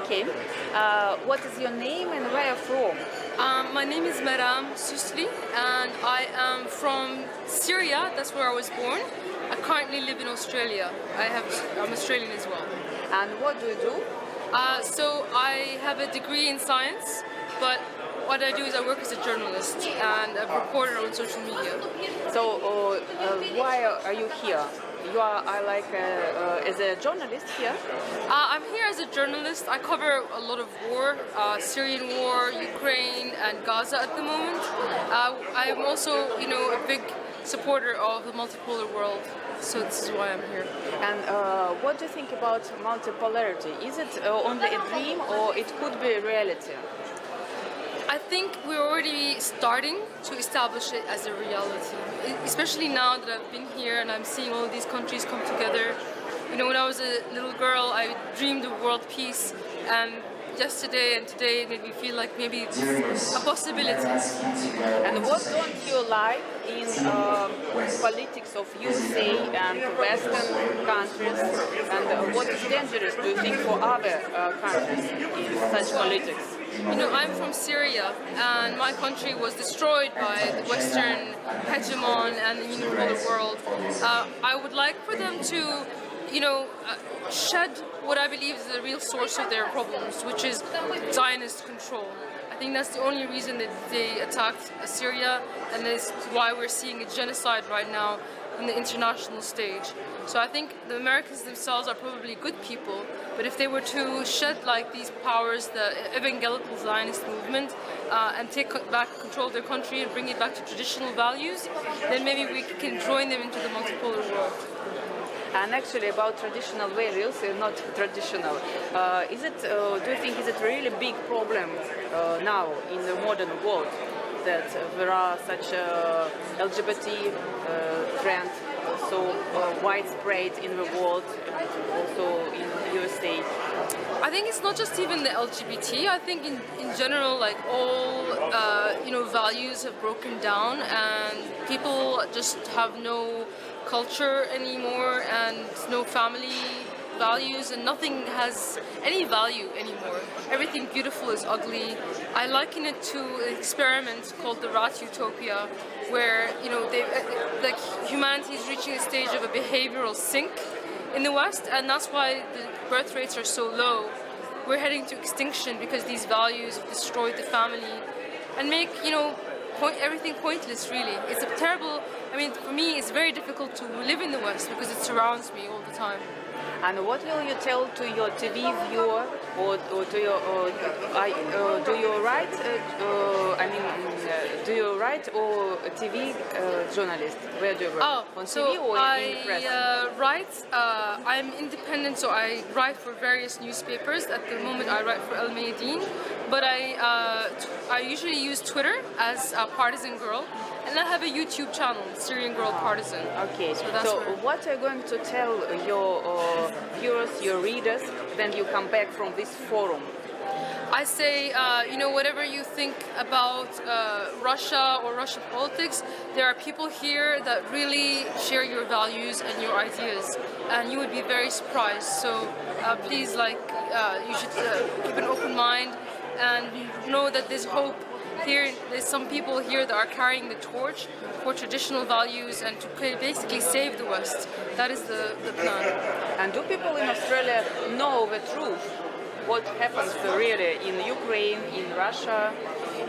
Okay. What is your name and where are you from? My name is Maram, Susli, and I am from Syria. That's where I was born. I currently live in Australia. I'm Australian as well. And what do you do? So I have a degree in science, but what I do is I work as a journalist and a reporter on social media. So why are you here? You are as a journalist here? I'm here as a journalist. I cover a lot of war, Syrian war, Ukraine, and Gaza at the moment. I'm also, a big supporter of the multipolar world. So this is why I'm here. And what do you think about multipolarity? Is it only a dream or it could be a reality? I think we're already starting to establish it as a reality, especially now that I've been here and I'm seeing all of these countries come together. When I was a little girl, I dreamed of world peace, and yesterday and today made me feel like maybe it's a possibility. And what don't you like in politics of USA and Western countries? And what is dangerous, do you think, for other countries in such politics? I'm from Syria, and my country was destroyed by the Western hegemon and the unipolar world. I would like for them to, shed what I believe is the real source of their problems, which is Zionist control. I think that's the only reason that they attacked Syria, and that's why we're seeing a genocide right now on the international stage. So I think the Americans themselves are probably good people, but if they were to shed these powers, the evangelical Zionist movement, and take back control of their country and bring it back to traditional values, then maybe we can join them into the multipolar world. And actually, about traditional values, not traditional, do you think is it really big problem now in the modern world that there are such LGBT trend so widespread in the world, also in USA? I think it's not just even the LGBT. I think in general, all values have broken down, and people just have no culture anymore and no family values, and nothing has any value anymore. Everything beautiful is ugly. I liken it to an experiment called the Rat Utopia, where humanity is reaching a stage of a behavioral sink in the West, and that's why the birth rates are so low. We're heading to extinction because these values have destroyed the family and make everything pointless, really. It's a terrible. For me, it's very difficult to live in the West because it surrounds me all the time. And what will you tell to your TV viewer, or to your do you write? Do you write or a TV journalist? Where do you work? On TV or in press? I write. I'm independent, so I write for various newspapers. At the moment, I write for El Mayadeen, but I usually use Twitter as a partisan girl. And I have a YouTube channel, Syrian Girl Partisan. Okay, so what are you going to tell your viewers, your readers, when you come back from this forum? I say, whatever you think about Russia or Russian politics, there are people here that really share your values and your ideas, and you would be very surprised. So please, you should keep an open mind and know that there's hope. Here, there's some people here that are carrying the torch for traditional values and to basically save the West. That is the plan. And do people in Australia know the truth? What happens really in Ukraine, in Russia?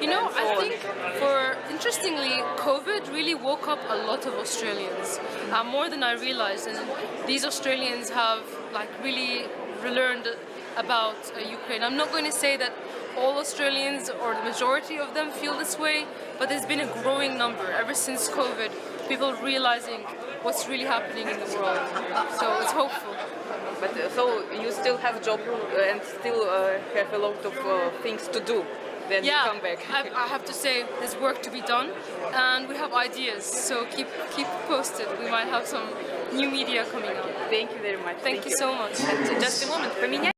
I think interestingly, COVID really woke up a lot of Australians, more than I realized. And these Australians have really relearned about Ukraine. I'm not going to say that all Australians or the majority of them feel this way, but there's been a growing number ever since COVID, people realizing what's really happening in the world. So it's hopeful. But so you still have a job and still have a lot of things to do when you come back. I have to say there's work to be done, and we have ideas, so keep posted. We might have some new media coming up. Thank you very much. Thank you so much. Just a moment.